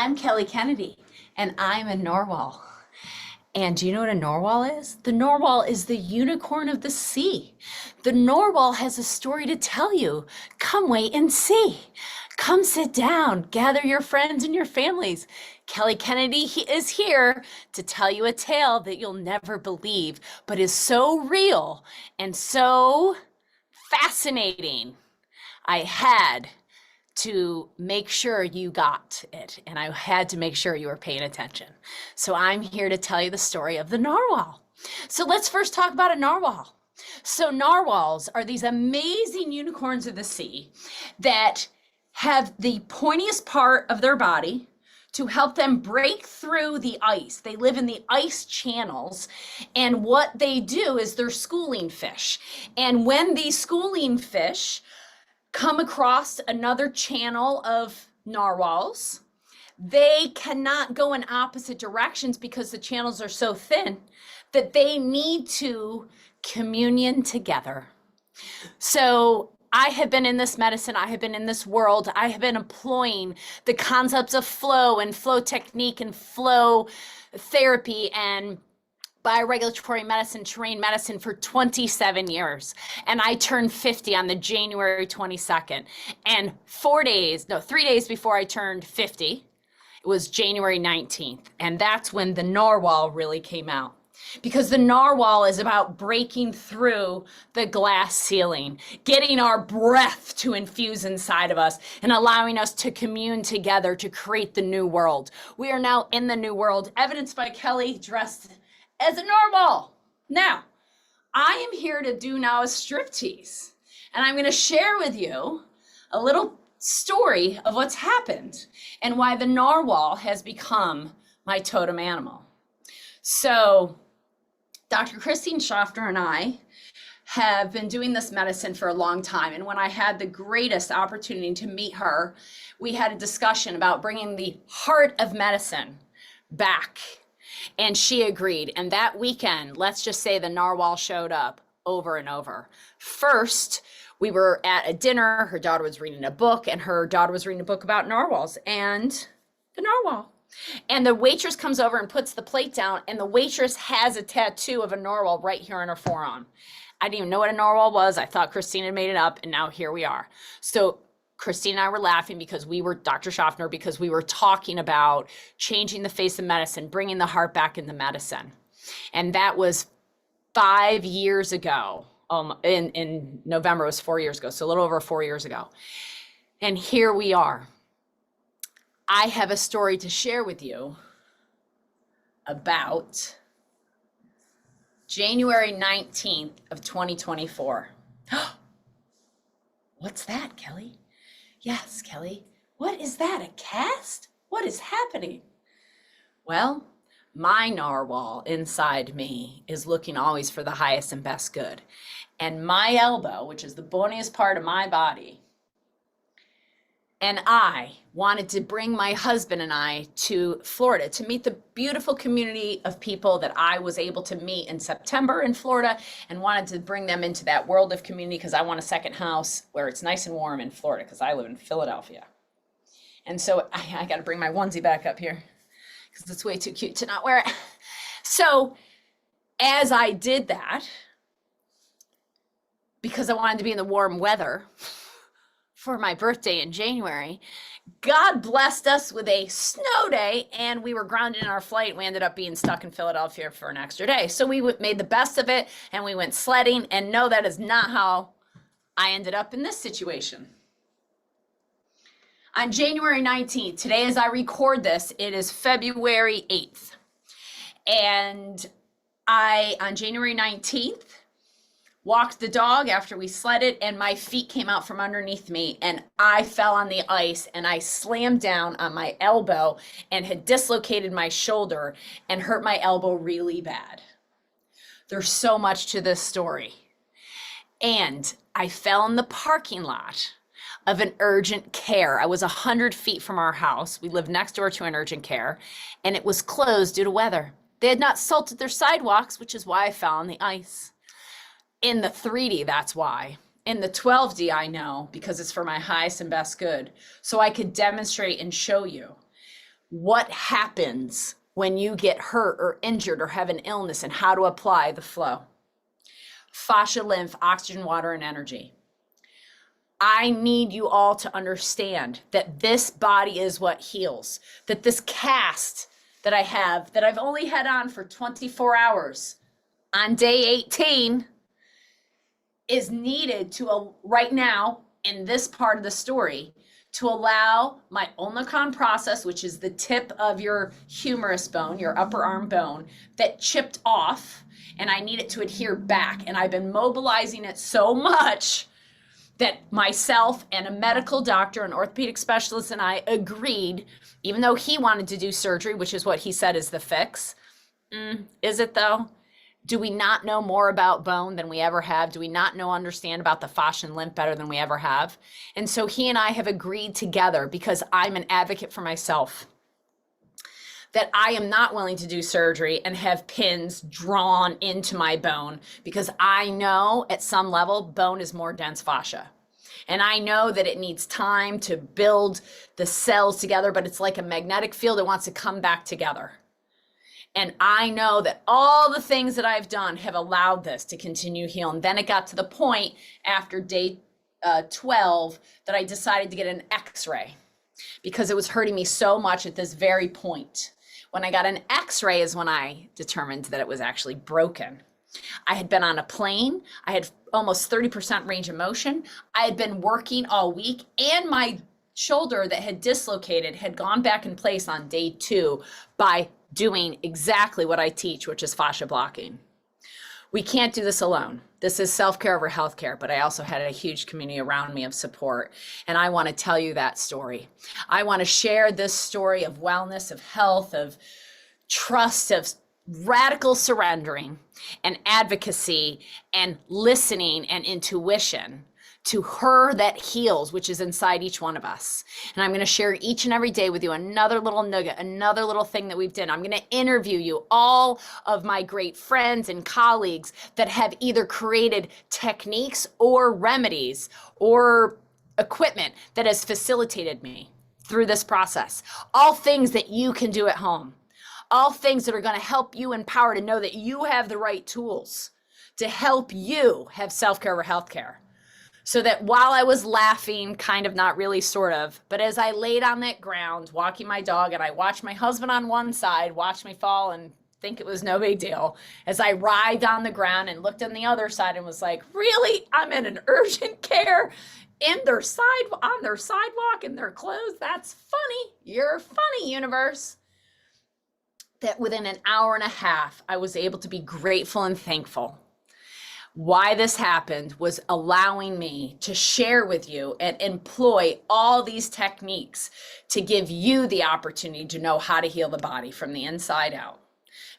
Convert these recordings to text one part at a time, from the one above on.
I'm Kelly Kennedy, and I'm a narwhal. And do you know what a narwhal is? The narwhal is the unicorn of the sea. The narwhal has a story to tell you. Come wait and see. Come sit down, gather your friends and your families. Kelly Kennedy is here to tell you a tale that you'll never believe, but is so real and so fascinating. I had to make sure you got it, and I had to make sure you were paying attention. So I'm here to tell you the story of the narwhal. So let's first talk about a narwhal. So narwhals are these amazing unicorns of the sea that have the pointiest part of their body to help them break through the ice. They live in the ice channels, and what they do is they're schooling fish. And when these schooling fish come across another channel of narwhals, they cannot go in opposite directions because the channels are so thin that they need to communion together. So I have been in this medicine, I have been in this world, I have been employing the concepts of flow and flow technique and flow therapy and bioregulatory medicine, terrain medicine for 27 years. And I turned 50 on the January 22nd. And 3 days before I turned 50, it was January 19th. And that's when the narwhal really came out. Because the narwhal is about breaking through the glass ceiling, getting our breath to infuse inside of us and allowing us to commune together to create the new world. We are now in the new world, evidenced by Kelly dressed as a narwhal. Now, I am here to do now a striptease, and I'm going to share with you a little story of what's happened and why the narwhal has become my totem animal. So, Dr. Christine Schaffner and I have been doing this medicine for a long time, and when I had the greatest opportunity to meet her, we had a discussion about bringing the heart of medicine back. And she agreed. And that weekend, let's just say the narwhal showed up over and over. First, we were at a dinner. Her daughter was reading a book, and her daughter was reading a book about narwhals and the narwhal. And the waitress comes over and puts the plate down, and the waitress has a tattoo of a narwhal right here on her forearm. I didn't even know what a narwhal was. I thought Christine had made it up, and now here we are. So Christine and I were laughing because we were, Dr. Schaffner, because we were talking about changing the face of medicine, bringing the heart back into medicine. And that was 5 years ago. In November, it was 4 years ago. So a little over 4 years ago. And here we are. I have a story to share with you about January 19th of 2024. What's that, Kelly? Yes, Kelly. What is that, a cast? What is happening? Well, my narwhal inside me is looking always for the highest and best good. And my elbow, which is the boniest part of my body, and I wanted to bring my husband and I to Florida to meet the beautiful community of people that I was able to meet in September in Florida, and wanted to bring them into that world of community because I want a second house where it's nice and warm in Florida because I live in Philadelphia. And so I got to bring my onesie back up here because it's way too cute to not wear it. So as I did that, because I wanted to be in the warm weather for my birthday in January, God blessed us with a snow day, and we were grounded in our flight. We ended up being stuck in Philadelphia for an extra day. So we made the best of it, and we went sledding, and no, that is not how I ended up in this situation. On January 19th, today as I record this, it is February 8th. And on January 19th, walked the dog after we sledded, and my feet came out from underneath me, and I fell on the ice, and I slammed down on my elbow and had dislocated my shoulder and hurt my elbow really bad. There's so much to this story. And I fell in the parking lot of an urgent care. I was 100 feet from our house. We lived next door to an urgent care, and it was closed due to weather. They had not salted their sidewalks, which is why I fell on the ice. In the 3D, that's why. In the 12D, I know, because it's for my highest and best good. So I could demonstrate and show you. what happens when you get hurt or injured or have an illness and how to apply the flow. Fascia, lymph, oxygen, water, and energy. I need you all to understand that this body is what heals, that this cast that I have, that I've only had on for 24 hours on day 18 is needed to, right now in this part of the story, to allow my Olmecon process, which is the tip of your humerus bone, your upper arm bone, that chipped off, and I need it to adhere back. And I've been mobilizing it so much that myself and a medical doctor, an orthopedic specialist, and I agreed, even though he wanted to do surgery, which is what he said is the fix. Is it though? Do we not know more about bone than we ever have? Do we not understand about the fascia and lymph better than we ever have? And so he and I have agreed together, because I'm an advocate for myself, that I am not willing to do surgery and have pins drawn into my bone, because I know at some level bone is more dense fascia. And I know that it needs time to build the cells together, but it's like a magnetic field that wants to come back together. And I know that all the things that I've done have allowed this to continue healing. Then it got to the point after day 12 that I decided to get an X-ray, because it was hurting me so much at this very point. When I got an X-ray is when I determined that it was actually broken. I had been on a plane. I had almost 30% range of motion. I had been working all week, and my shoulder that had dislocated had gone back in place on day 2 by doing exactly what I teach, which is fascia blocking. We can't do this alone. This is self-care over healthcare, but I also had a huge community around me of support. And I want to tell you that story. I want to share this story of wellness, of health, of trust, of radical surrendering and advocacy and listening and intuition to her that heals, which is inside each one of us. And I'm going to share each and every day with you another little nugget, another little thing that we've done. I'm going to interview you, all of my great friends and colleagues that have either created techniques or remedies or equipment that has facilitated me through this process. All things that you can do at home. All things that are going to help you empower to know that you have the right tools to help you have self-care over healthcare. So that while I was laughing, kind of, not really, sort of, but as I laid on that ground, walking my dog, and I watched my husband on one side, watch me fall and think it was no big deal, as I writhed on the ground and looked on the other side and was like, really? I'm in an urgent care on their sidewalk in their clothes? That's funny. You're funny, universe. That within an hour and a half, I was able to be grateful and thankful. Why this happened was allowing me to share with you and employ all these techniques to give you the opportunity to know how to heal the body from the inside out.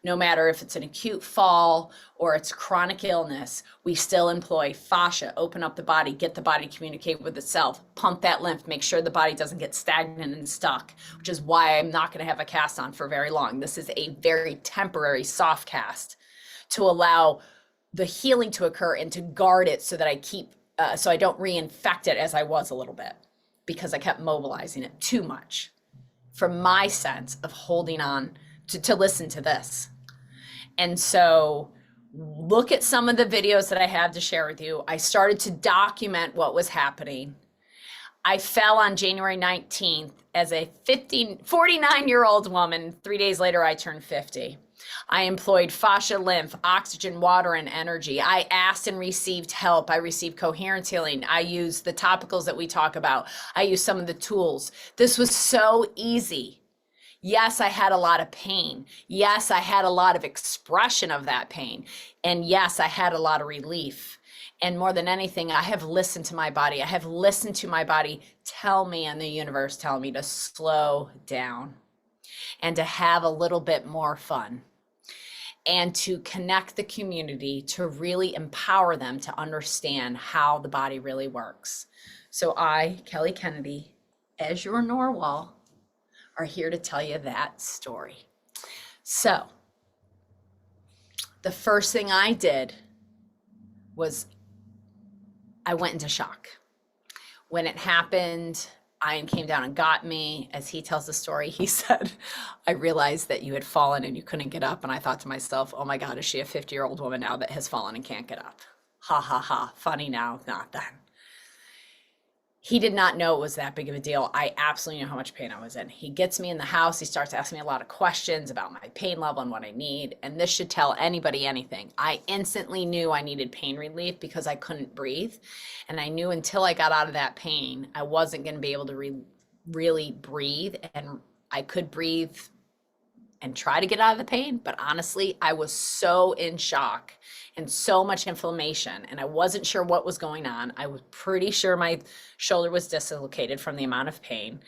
No matter if it's an acute fall or it's chronic illness, we still employ fascia, open up the body, get the body to communicate with itself, pump that lymph, make sure the body doesn't get stagnant and stuck, which is why I'm not going to have a cast on for very long. This is a very temporary soft cast to allow the healing to occur and to guard it so that I don't reinfect it as I was a little bit, because I kept mobilizing it too much from my sense of holding on to listen to this. And so look at some of the videos that I have to share with you. I started to document what was happening. I fell on January 19th as a 49-year-old woman. 3 days later, I turned 50. I employed fascia, lymph, oxygen, water, and energy. I asked and received help. I received coherence healing. I used the topicals that we talk about. I used some of the tools. This was so easy. Yes, I had a lot of pain. Yes, I had a lot of expression of that pain. And yes, I had a lot of relief. And more than anything, I have listened to my body. I have listened to my body tell me, and the universe tell me, to slow down and to have a little bit more fun, and to connect the community, to really empower them to understand how the body really works. So I, Kelly Kennedy, as your narwhal, are here to tell you that story. So the first thing I did was I went into shock. When it happened, Ian came down and got me. As he tells the story, he said, I realized that you had fallen and you couldn't get up. And I thought to myself, oh my God, is she a 50-year-old woman now that has fallen and can't get up? Ha ha ha. Funny now, not then. He did not know it was that big of a deal. I absolutely knew how much pain I was in. He gets me in the house. He starts asking me a lot of questions about my pain level and what I need. And this should tell anybody anything. I instantly knew I needed pain relief because I couldn't breathe. And I knew until I got out of that pain, I wasn't going to be able to really breathe. And I could breathe and try to get out of the pain. But honestly, I was so in shock and so much inflammation, and I wasn't sure what was going on. I was pretty sure my shoulder was dislocated from the amount of pain.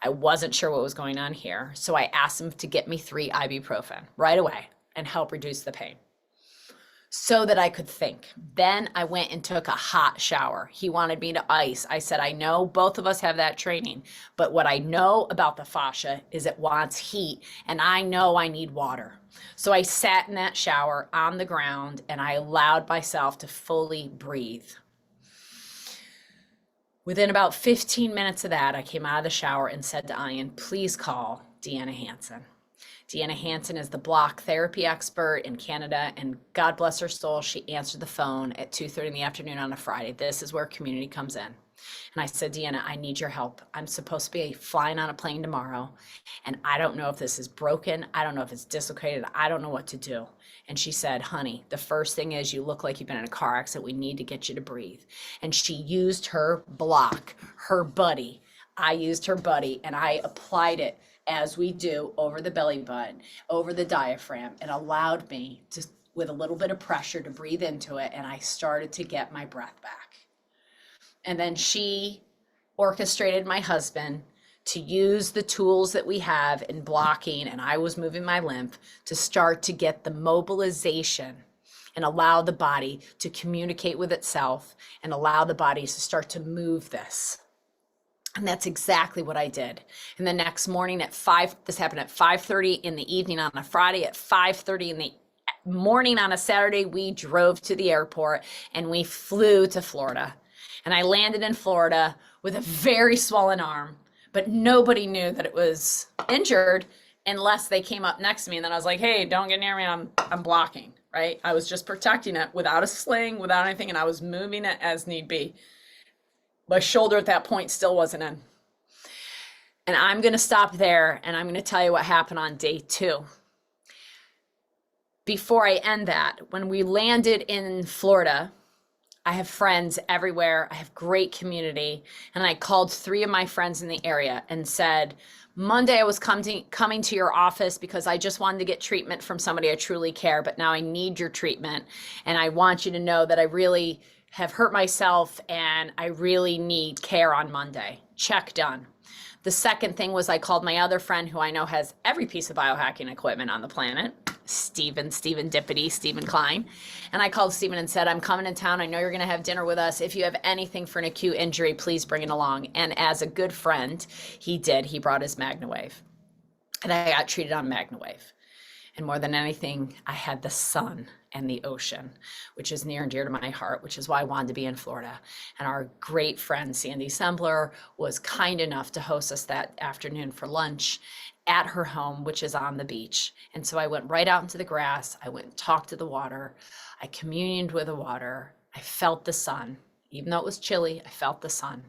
I wasn't sure what was going on here. So I asked him to get me 3 ibuprofen right away and help reduce the pain so that I could think. Then I went and took a hot shower. He wanted me to ice. I said, I know both of us have that training, but what I know about the fascia is it wants heat, and I know I need water. So I sat in that shower on the ground and I allowed myself to fully breathe. Within about 15 minutes of that, I came out of the shower and said to Ian, please call Deanna Hansen. Deanna Hansen is the block therapy expert in Canada, and God bless her soul, she answered the phone at 2:30 in the afternoon on a Friday. This is where community comes in. And I said, Deanna, I need your help. I'm supposed to be flying on a plane tomorrow, and I don't know if this is broken. I don't know if it's dislocated. I don't know what to do. And she said, honey, the first thing is you look like you've been in a car accident. We need to get you to breathe. And she used her block, her buddy. I used her buddy, and I applied it as we do over the belly button, over the diaphragm, and allowed me to, with a little bit of pressure, to breathe into it. And I started to get my breath back. And then she orchestrated my husband to use the tools that we have in blocking, and I was moving my lymph to start to get the mobilization and allow the body to communicate with itself and allow the body to start to move this. And that's exactly what I did. And the next morning at 5, this happened at 5:30 in the evening on a Friday. At 5:30 in the morning on a Saturday, we drove to the airport and we flew to Florida. And I landed in Florida with a very swollen arm, but nobody knew that it was injured unless they came up next to me. And then I was like, hey, don't get near me, I'm blocking, right? I was just protecting it without a sling, without anything, and I was moving it as need be. My shoulder at that point still wasn't in. And I'm going to stop there, and I'm going to tell you what happened on day 2. Before I end that, when we landed in Florida, I have friends everywhere. I have great community. And I called 3 of my friends in the area and said, Monday I was coming to your office because I just wanted to get treatment from somebody I truly care, but now I need your treatment. And I want you to know that I really have hurt myself and I really need care on Monday. Check done. The second thing was I called my other friend who I know has every piece of biohacking equipment on the planet, Stephen Dippity, Stephen Klein. And I called Stephen and said, I'm coming in town. I know you're going to have dinner with us. If you have anything for an acute injury, please bring it along. And as a good friend, he did. He brought his MagnaWave. And I got treated on MagnaWave. And more than anything, I had the sun and the ocean, which is near and dear to my heart, which is why I wanted to be in Florida. And our great friend, Sandy Sembler, was kind enough to host us that afternoon for lunch at her home, which is on the beach. And so I went right out into the grass. I went and talked to the water. I communed with the water. I felt the sun. Even though it was chilly, I felt the sun.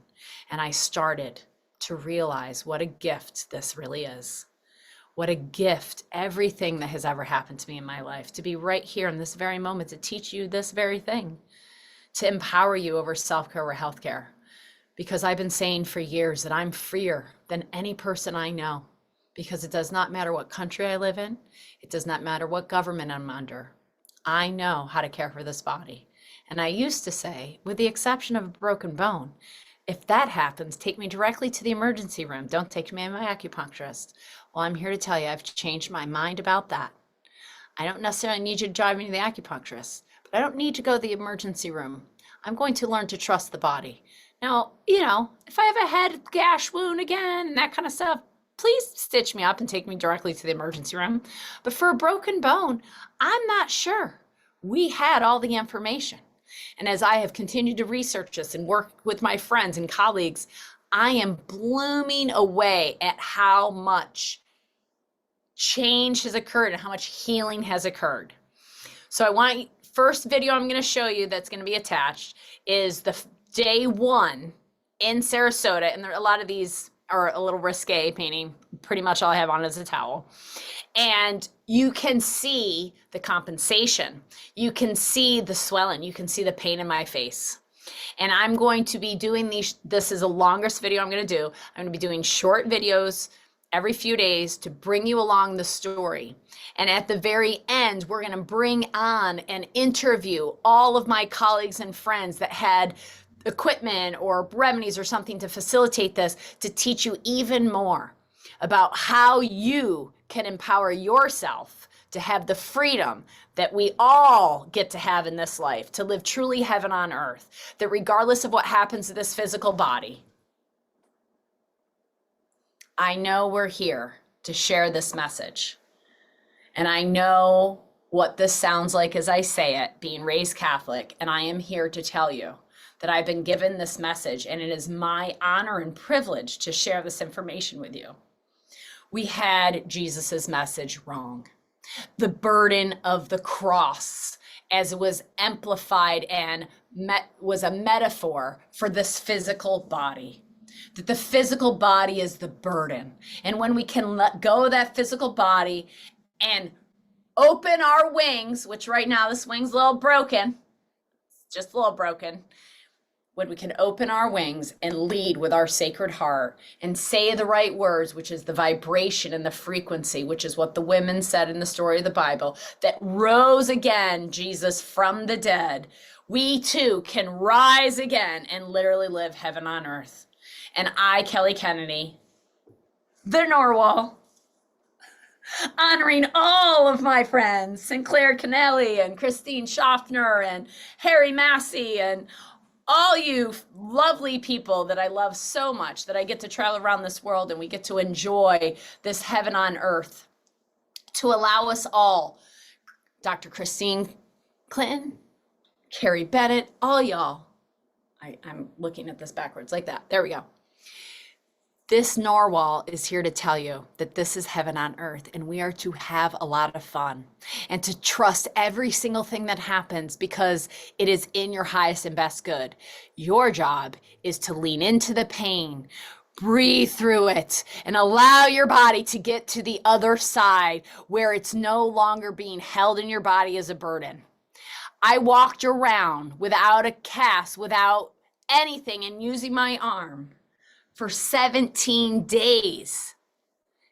And I started to realize what a gift this really is. What a gift, everything that has ever happened to me in my life, to be right here in this very moment, to teach you this very thing, to empower you over self-care or healthcare. Because I've been saying for years that I'm freer than any person I know, because it does not matter what country I live in. It does not matter what government I'm under. I know how to care for this body. And I used to say, with the exception of a broken bone, if that happens, take me directly to the emergency room. Don't take me to my acupuncturist. Well, I'm here to tell you I've changed my mind about that. I don't necessarily need you to drive me to the acupuncturist, but I don't need to go to the emergency room. I'm going to learn to trust the body. Now, if I have a head gash wound again and that kind of stuff, please stitch me up and take me directly to the emergency room. But for a broken bone, I'm not sure. We had all the information. And as I have continued to research this and work with my friends and colleagues, I am blooming away at how much change has occurred and how much healing has occurred. So I want, first video I'm going to show you that's going to be attached is the day one in Sarasota. And there, a lot of these are a little risque painting. Pretty much all I have on is a towel. And you can see the compensation. You can see the swelling. You can see the pain in my face. And I'm going to be doing these, this is the longest video I'm going to do. I'm going to be doing short videos every few days to bring you along the story. And at the very end, we're going to bring on and interview all of my colleagues and friends that had equipment or remedies or something to facilitate this, to teach you even more about how you can empower yourself to have the freedom that we all get to have in this life, to live truly heaven on earth, that regardless of what happens to this physical body, I know we're here to share this message. And I know what this sounds like as I say it, being raised Catholic, and I am here to tell you that I've been given this message, and it is my honor and privilege to share this information with you. We had Jesus's message wrong. The burden of the cross, as it was amplified and was a metaphor for this physical body. That the physical body is the burden. And when we can let go of that physical body and open our wings, which right now this wing's a little broken, just a little broken. When we can open our wings and lead with our sacred heart and say the right words, which is the vibration and the frequency, which is what the women said in the story of the Bible, that rose again Jesus from the dead, we too can rise again and literally live heaven on earth. And I, Kelly Kennedy, the narwhal, honoring all of my friends, Sinclair Kennelly and Christine Schaffner and Harry Massey and all you lovely people that I love so much, that I get to travel around this world and we get to enjoy this heaven on earth, to allow us all, Dr. Christine Clinton, Carrie Bennett, all y'all, I'm looking at this backwards like that. There we go. This narwhal is here to tell you that this is heaven on earth, and we are to have a lot of fun and to trust every single thing that happens because it is in your highest and best good. Your job is to lean into the pain, breathe through it, and allow your body to get to the other side where it's no longer being held in your body as a burden. I walked around without a cast, without anything, and using my arm for 17 days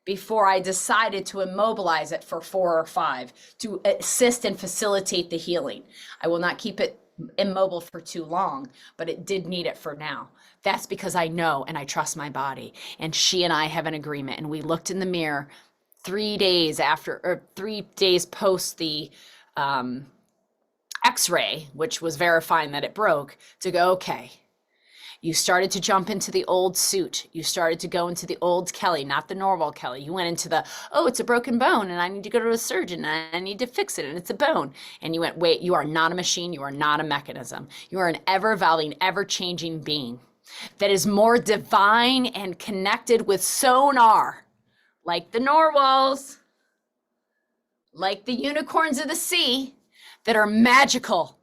before I decided to immobilize it for 4 or 5 to assist and facilitate the healing. I will not keep it immobile for too long, but it did need it for now. That's because I know and I trust my body. And she and I have an agreement. And we looked in the mirror 3 days after, or 3 days post the X-ray, which was verifying that it broke, to go, okay, you started to jump into the old suit. You started to go into the old Kelly, not the normal Kelly. You went into the, oh, it's a broken bone and I need to go to a surgeon and I need to fix it and it's a bone. And you went, wait, you are not a machine. You are not a mechanism. You are an ever-evolving, ever-changing being that is more divine and connected with sonar, like the narwhals, like the unicorns of the sea, that are magical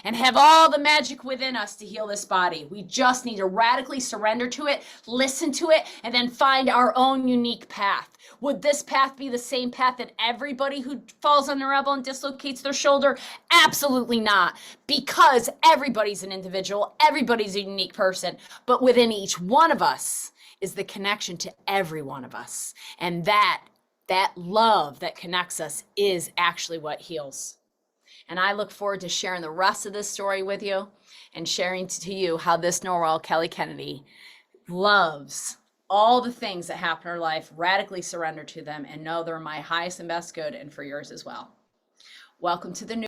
and have all the magic within us to heal this body. We just need to radically surrender to it, listen to it, and then find our own unique path. Would this path be the same path that everybody who falls on their elbow and dislocates their shoulder? Absolutely not, because everybody's an individual, everybody's a unique person, but within each one of us is the connection to every one of us. And that love that connects us is actually what heals. And I look forward to sharing the rest of this story with you and sharing to you how this narwhal, Kelly Kennedy, loves all the things that happen in her life, radically surrender to them, and know they're my highest and best good and for yours as well. Welcome to the new